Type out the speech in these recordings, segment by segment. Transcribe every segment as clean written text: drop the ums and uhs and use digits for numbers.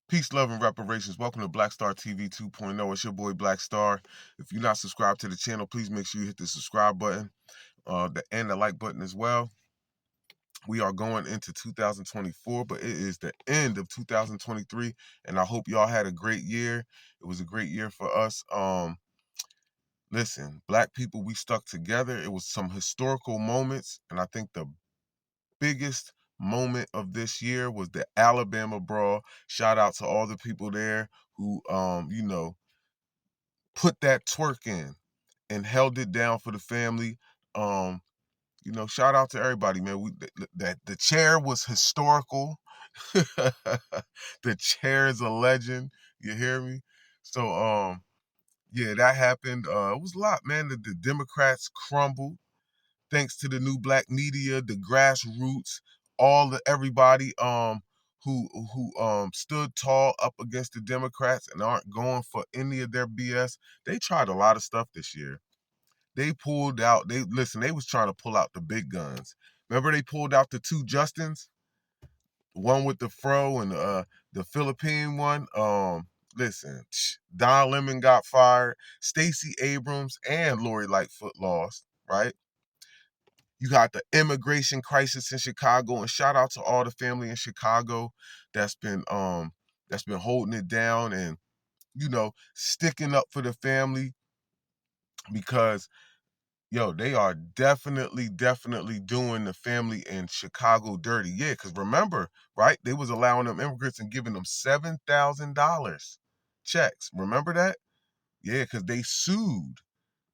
Peace, love, and reparations. Welcome to Black Star TV 2.0. It's your boy Black Star. If you're not subscribed to the channel, please make sure you hit the subscribe button and the like button as well. We are going into 2024, but it is the end of 2023, and I hope y'all had a great year. It was a great year for us. Listen, Black people, we stuck together. It was some historical moments, and I think the biggest moment of this year was the Alabama brawl. Shout out to all the people there who put that twerk in and held it down for the family. Shout out to everybody, man. That the chair was historical. The chair is a legend. You hear me? So yeah, that happened. It was a lot, man. The Democrats crumbled thanks to the new black media, the grassroots, everybody who stood tall up against the Democrats and aren't going for any of their BS. They tried a lot of stuff this year. They pulled out, they was trying to pull out the big guns. Remember they pulled out the two Justins? One with the fro and the Philippine one. Listen, Don Lemon got fired, Stacey Abrams and Lori Lightfoot lost, right? You got the immigration crisis in Chicago, and shout out to all the family in Chicago that's been holding it down and sticking up for the family because they are definitely doing the family in Chicago dirty. Yeah, because remember, right? They was allowing them immigrants and giving them $7,000 checks. Remember that? Yeah, because they sued.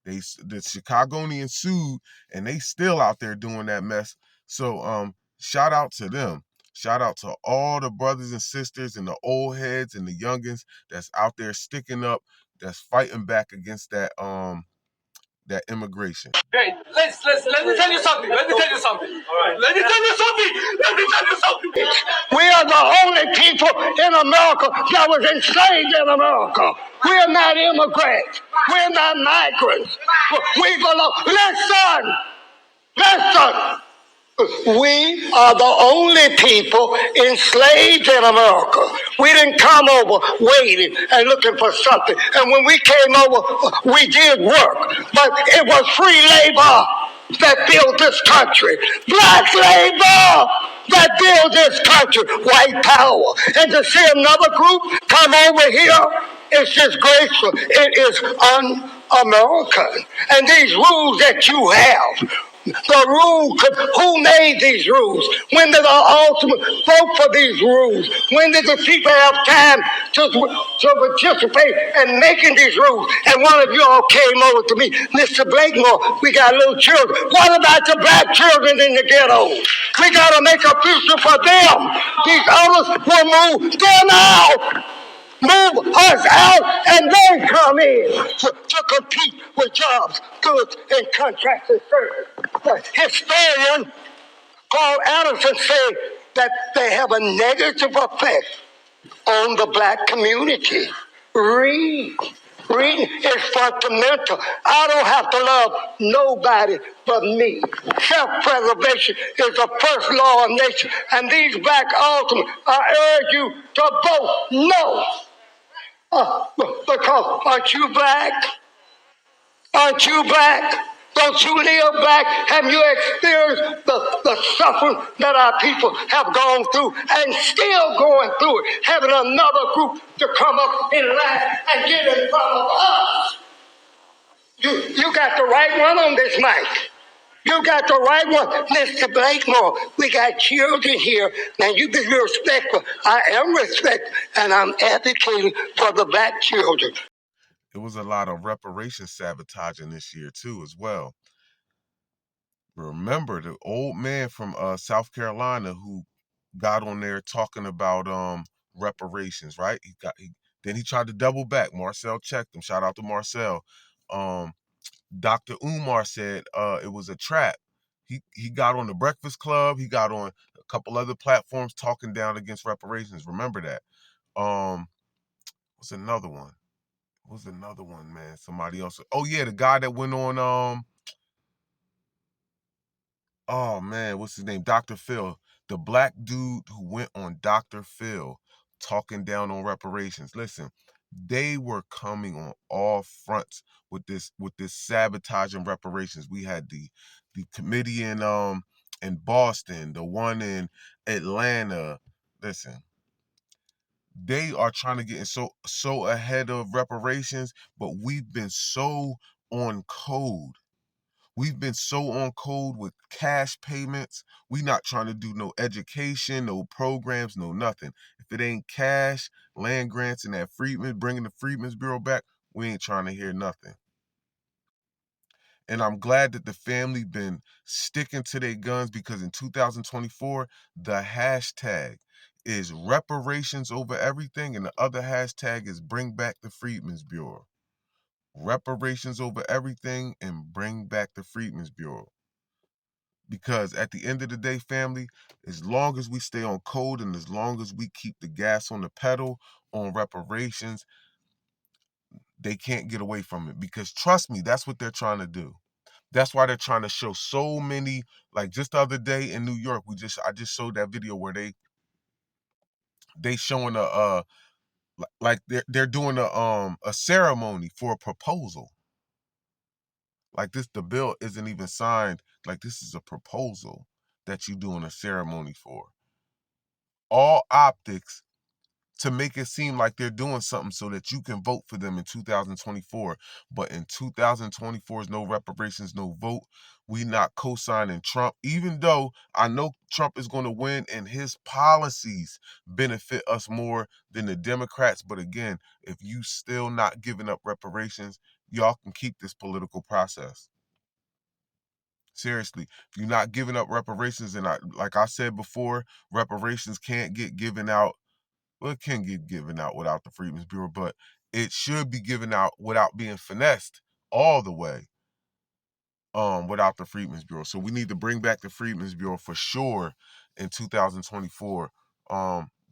The Chicagoans sued, and they still out there doing that mess. So shout out to them. Shout out to all the brothers and sisters and the old heads and the youngins that's out there sticking up, that's fighting back against that immigration. Hey, let me tell you something. Let me tell you something. Let me tell you something. Let me tell you something. We are the only people in America that was enslaved in America. We are not immigrants. We're not migrants. We belong. Listen. We are the only people enslaved in America. We didn't come over waiting and looking for something. And when we came over, we did work. But it was free labor that built this country. Black labor that built this country. White power. And to see another group come over here, it's disgraceful. It is un-American. And these rules that you have, the rule, who made these rules? When did the ultimate vote for these rules? When did the people have time to participate in making these rules? And one of you all came over to me, Mr. Blakemore, we got little children. What about the black children in the ghetto? We got to make a future for them. These others will move them out. Move us out and they come in to compete with jobs, goods, and contracts and services. The historian Paul Anderson said that they have a negative effect on the black community. Read. Reading is fundamental. I don't have to love nobody but me. Self-preservation is the first law of nature. And these black ultimates, I urge you to vote no. Because aren't you black? Aren't you black? Don't you live black? Have you experienced the suffering that our people have gone through and still going through it? Having another group to come up in line and get in front of us. You got the right one on this mic. You got the right one, Mr. Blakemore. We got children here. Now, you be respectful. I am respectful, and I'm advocating for the black children. It was a lot of reparation sabotaging this year too, as well. Remember the old man from South Carolina who got on there talking about reparations, right? Then he tried to double back. Marcel checked him. Shout out to Marcel. Dr. Umar said it was a trap. He got on the Breakfast Club. He got on a couple other platforms talking down against reparations. Remember that. What's another one? What's another one, man? Somebody else. Oh yeah, the guy that went on oh man, what's his name? Dr. Phil. The black dude who went on Dr. Phil talking down on reparations. Listen, they were coming on all fronts with this sabotaging reparations. We had the committee in Boston, the one in Atlanta. Listen, they are trying to get so ahead of reparations, but we've been so on code. We've been so on code with cash payments. We not trying to do no education, no programs, no nothing. If it ain't cash, land grants, and that Freedmen, bringing the Freedmen's Bureau back, we ain't trying to hear nothing. And I'm glad that the family been sticking to their guns, because in 2024, the hashtag is reparations over everything, and the other hashtag is bring back the Freedmen's Bureau. Reparations over everything and bring back the Freedmen's Bureau. Because at the end of the day, family, as long as we stay on code and as long as we keep the gas on the pedal on reparations, they can't get away from it. Because trust me, that's what they're trying to do. That's why they're trying to show so many, like just the other day in New York, I just showed that video where they showing like they're doing a ceremony for a proposal. Like this, the bill isn't even signed. Like this is a proposal that you doing a ceremony for. All optics to make it seem like they're doing something so that you can vote for them in 2024. But in 2024 is no reparations, no vote. We not co-signing Trump, even though I know Trump is going to win and his policies benefit us more than the Democrats. But again, if you still not giving up reparations, y'all can keep this political process. Seriously, if you're not giving up reparations, and like I said before, reparations can't get given out. Well, it can get given out without the Freedmen's Bureau, but it should be given out without being finessed all the way, without the Freedmen's Bureau. So we need to bring back the Freedmen's Bureau for sure in 2024.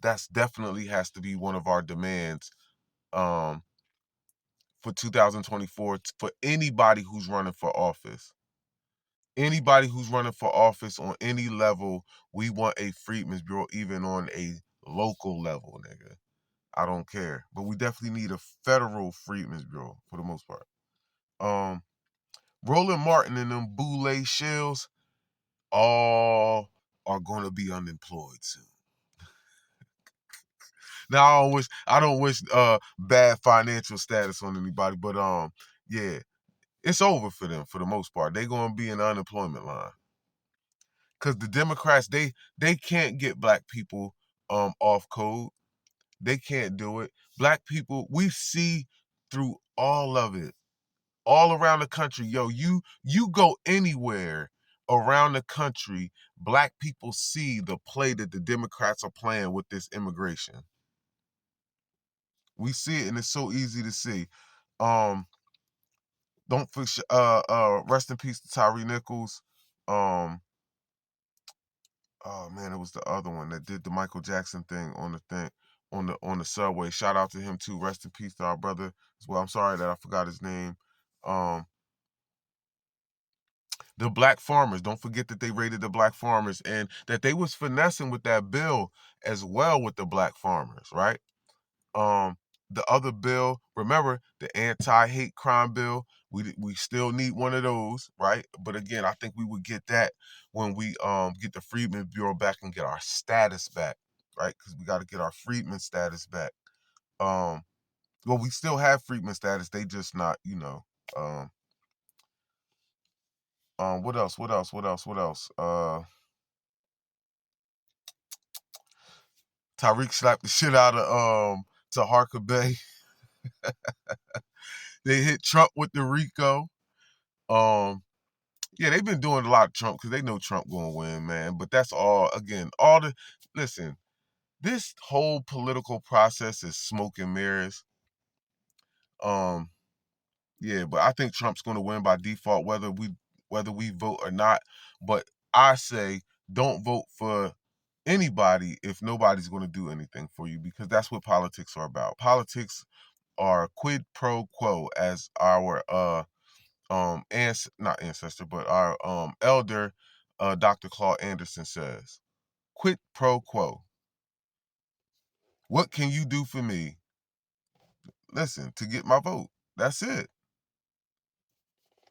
That's definitely has to be one of our demands um, for 2024 for anybody who's running for office. Anybody who's running for office on any level, we want a Freedmen's Bureau, even on a local level, nigga. I don't care. But we definitely need a federal Freedmen's Bureau for the most part. Um, Roland Martin and them Boule Shells all are going to be unemployed soon. Now I don't wish bad financial status on anybody, but yeah, it's over for them for the most part. They're going to be in the unemployment line. Cause the Democrats, they can't get black people off code. They can't do it. Black people, we see through all of it, all around the country. Yo, you go anywhere around the country, black people see the play that the Democrats are playing with this immigration. We see it, and it's so easy to see. Um, don't for rest in peace to Tyree Nichols. Oh man, it was the other one that did the Michael Jackson thing on the on the subway. Shout out to him too. Rest in peace to our brother as well. I'm sorry that I forgot his name. Um, the black farmers. Don't forget that they raided the black farmers and that they was finessing with that bill as well with the black farmers, right? Um, the other bill, remember the anti-hate crime bill. We still need one of those, right? But again, I think we would get that when we get the Freedmen Bureau back and get our status back, right? Because we got to get our Freedmen status back. Well, we still have Freedmen status. They just not, Um, what else? What else? What else? What else? Tyreek slapped the shit out of Taharka Bay. They hit Trump with the RICO. Um, yeah, they've been doing a lot of Trump because they know Trump gonna win, man. But that's all. Again, listen. This whole political process is smoke and mirrors. Um, yeah, but I think Trump's gonna win by default, whether we vote or not. But I say don't vote for anybody if nobody's gonna do anything for you, because that's what politics are about. Politics are quid pro quo, as our not ancestor, but our elder, Dr. Claude Anderson says. Quid pro quo. What can you do for me? Listen, to get my vote. That's it.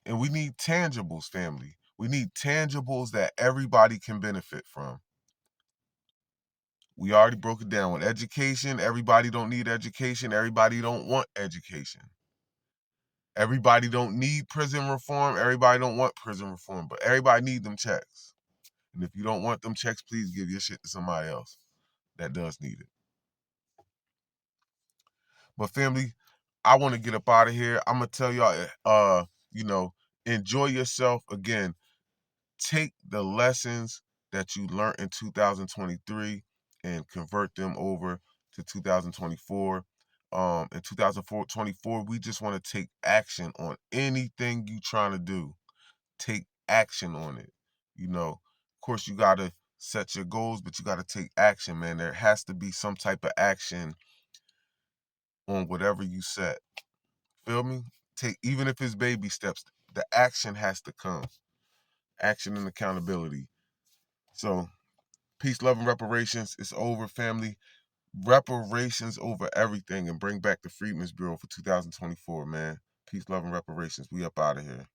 And we need tangibles, family. We need tangibles that everybody can benefit from. We already broke it down with education. Everybody don't need education. Everybody don't want education. Everybody don't need prison reform. Everybody don't want prison reform, but everybody need them checks. And if you don't want them checks, please give your shit to somebody else that does need it. But family, I want to get up out of here. I'm gonna tell y'all, enjoy yourself. Again, take the lessons that you learned in 2023 and convert them over to 2024. In 2024, we just want to take action on anything you trying to do. Take action on it. Of course, you gotta set your goals, but you gotta take action, man. There has to be some type of action on whatever you set. Feel me? Even if it's baby steps, the action has to come. Action and accountability. So, peace, love, and reparations. It's over, family. Reparations over everything, and bring back the Freedmen's Bureau for 2024, man. Peace, love, and reparations. We up out of here.